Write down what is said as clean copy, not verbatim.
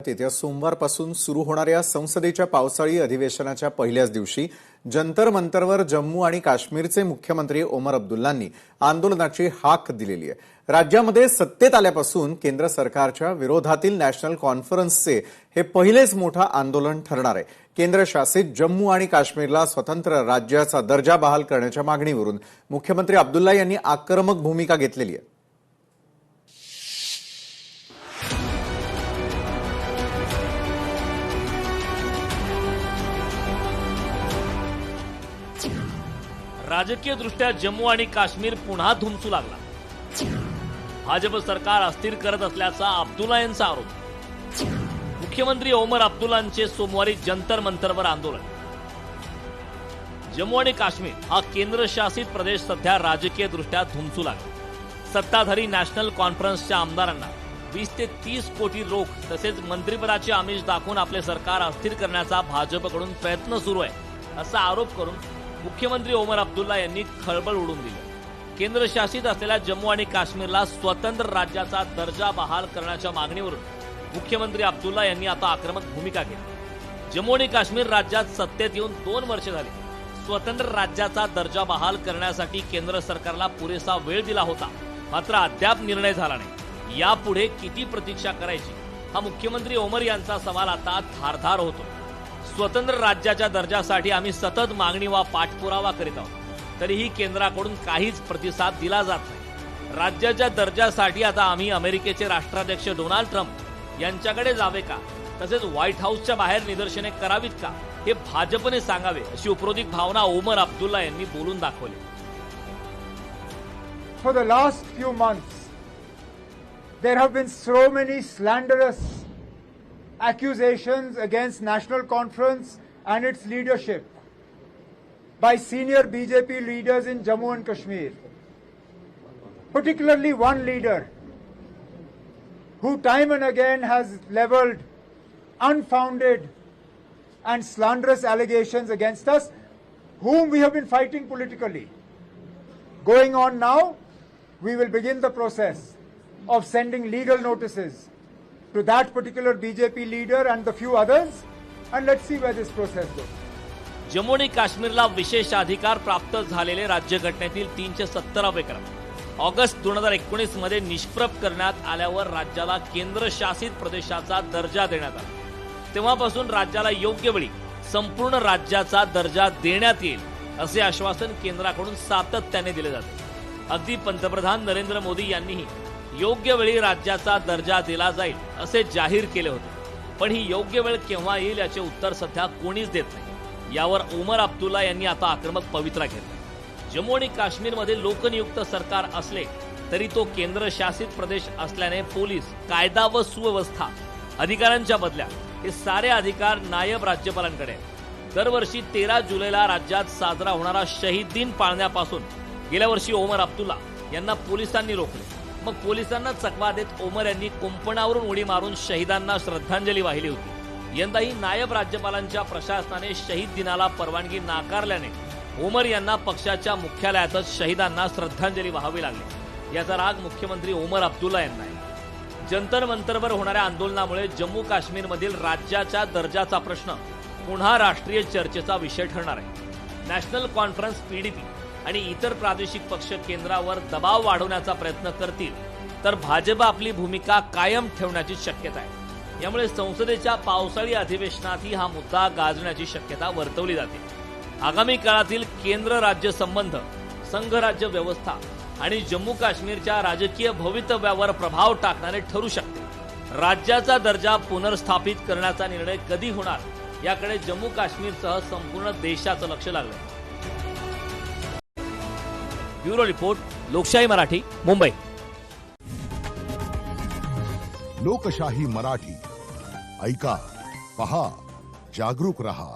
येत्या सोमवारपासून सुरू होणाऱ्या संसदेच्या पावसाळी अधिवेशनाच्या पहिल्याच दिवशी जंतर मंतरवर जम्मू आणि काश्मीरचे मुख्यमंत्री ओमर अब्दुल्लांनी आंदोलनाची हाक दिलेली आहे। राज्यामध्ये सत्तेत आल्यापासून केंद्र सरकारच्या विरोधातील नॅशनल कॉन्फरन्सचे हे पहिलेच मोठं आंदोलन ठरणार आहे। केंद्रशासित जम्मू आणि काश्मीरला स्वतंत्र राज्याचा दर्जा बहाल करण्याच्या मागणीवरून मुख्यमंत्री अब्दुल्ला यांनी आक्रमक भूमिका घेतलेली आहे। राजकीय दृष्ट्या जम्मू आणि काश्मीर पुन्हा धुमसू लागला। भाजप सरकार अस्थिर करत असल्याचा अब्दुल्ला यांचा आरोप। मुख्यमंत्री ओमर अब्दुल्लांचे सोमवारी जंतर मंतरवर आंदोलन। जम्मू आणि काश्मीर हा केंद्रशासित प्रदेश सध्या राजकीय दृष्ट्या धुमसू लागला। सत्ताधारी नॅशनल कॉन्फरन्सच्या आमदारांना 20 ते 30 कोटी रोख तसेच मंत्रिपदाचे आमिष दाखवून आपले सरकार अस्थिर करण्याचा भाजपकडून प्रयत्न सुरू आहे असा आरोप करून मुख्यमंत्री ओमर अब्दुल्ला यांनी खळबळ उडवून दिली। केंद्रशासित असलेल्या जम्मू आणि काश्मीरला स्वतंत्र राज्याचा दर्जा बहाल करण्याच्या मागणीवरून मुख्यमंत्री अब्दुल्ला यांनी आता आक्रमक भूमिका घेतली। जम्मू आणि काश्मीर राज्यात सत्तेत येऊन 2 वर्ष झाली। स्वतंत्र राज्याचा दर्जा बहाल करण्यासाठी केंद्र सरकारला पुरेसा वेळ दिला होता, मात्र अद्याप निर्णय झाला नाही। यापुढे किती प्रतीक्षा करायची हा मुख्यमंत्री ओमर यांचा सवाल आता धारदार होतो। स्वतंत्र राज्याच्या दर्जासाठी आम्ही सतत मागणी वा पाठपुरावा करीत आहोत, तरीही केंद्राकडून काहीच प्रतिसाद दिला जात नाही। राज्याच्या दर्जासाठी आता आम्ही अमेरिकेचे राष्ट्राध्यक्ष डोनाल्ड ट्रम्प यांच्याकडे जावे का, तसेच व्हाईट हाऊसच्या बाहेर निदर्शने करावीत का, हे भाजपने सांगावे अशी उपरोधिक भावना ओमर अब्दुल्ला यांनी बोलून दाखवली। For the last few months, there have been so many slanderous accusations against National Conference and its leadership by senior BJP leaders in Jammu and Kashmir, particularly one leader who time and again has leveled unfounded and slanderous allegations against us, whom we have been fighting politically. Going on now, we will begin the process of sending legal notices to that particular BJP leader and the few others, and let's see where this process goes. Jammu आणि काश्मीरला विशेष अधिकार प्राप्त झालेले राज्यघटनेतील 370वे कलम August 2019 मध्ये निष्प्रभ करण्यात आल्यावर राज्याला केंद्रशासित प्रदेशाचा दर्जा देण्यात आला। तेव्हापासून राज्याला योग्य वेळी संपूर्ण राज्याचा दर्जा देण्यात येईल असे आश्वासन केंद्राकडून सातत्याने दिले जाते। अगदी पंतप्रधान नरेंद्र मोदी यांनीही योग्य वेळी राज्याचा दर्जा दिला जाईल असे जाहीर केले होते, पण ही योग्य वेळ केव्हा येईल याचे उत्तर सध्या कोणीच देत नाही। यावर ओमर अब्दुल्ला यांनी आता आक्रमक पवित्रा घेतला। जम्मू आणि काश्मीरमध्ये लोकनियुक्त सरकार असले तरी तो केंद्रशासित प्रदेश असल्याने पोलीस, कायदा व सुव्यवस्था, अधिकाऱ्यांच्या बदल्या हे सारे अधिकार नायब राज्यपालांकडे आहेत। दरवर्षी 13 जुलैला राज्यात साजरा होणारा शहीद दिन पाळण्यापासून गेल्या वर्षी ओमर अब्दुल्ला यांना पोलिसांनी रोखले। मग पोलिसांना चकवा देत ओमर यांनी कुंपणावरून उडी मारून शहीदांना श्रद्धांजली वाहिली होती। यंदाही नायब राज्यपालांच्या प्रशासनाने शहीद दिनाला परवानगी नाकारल्याने ओमर यांना पक्षाच्या मुख्यालयातच शहीदांना श्रद्धांजली वाहावी लागली। याचा राग मुख्यमंत्री ओमर अब्दुल्ला यांना आहे। जंतर मंतरवर होणाऱ्या आंदोलनामुळे जम्मू काश्मीरमधील राज्याच्या दर्जाचा प्रश्न पुन्हा राष्ट्रीय चर्चेचा विषय ठरणार आहे। नॅशनल कॉन्फरन्स PDP आणि इतर प्रादेशिक पक्ष केंद्रावर दबाव वाढवण्याचा प्रयत्न करतील तर भाजप आपली भूमिका कायम ठेवण्याची शक्यता आहे। यामुळे संसदेच्या पावसाळी अधिवेशनातही हा मुद्दा गाजण्याची शक्यता वर्तवली जाते। आगामी काळातील केंद्र राज्य संबंध, संघ राज्य व्यवस्था आणि जम्मू काश्मीरच्या राजकीय भवितव्यावर प्रभाव टाकणारे ठरू शकते। राज्याचा दर्जा पुनर्स्थापित करण्याचा निर्णय कधी होणार याकडे जम्मू काश्मीरसह संपूर्ण देशाचं लक्ष लागलं। ब्युरो रिपोर्ट, लोकशाही मराठी, मुंबई। लोकशाही मराठी ऐका, पहा, जागरूक रहा।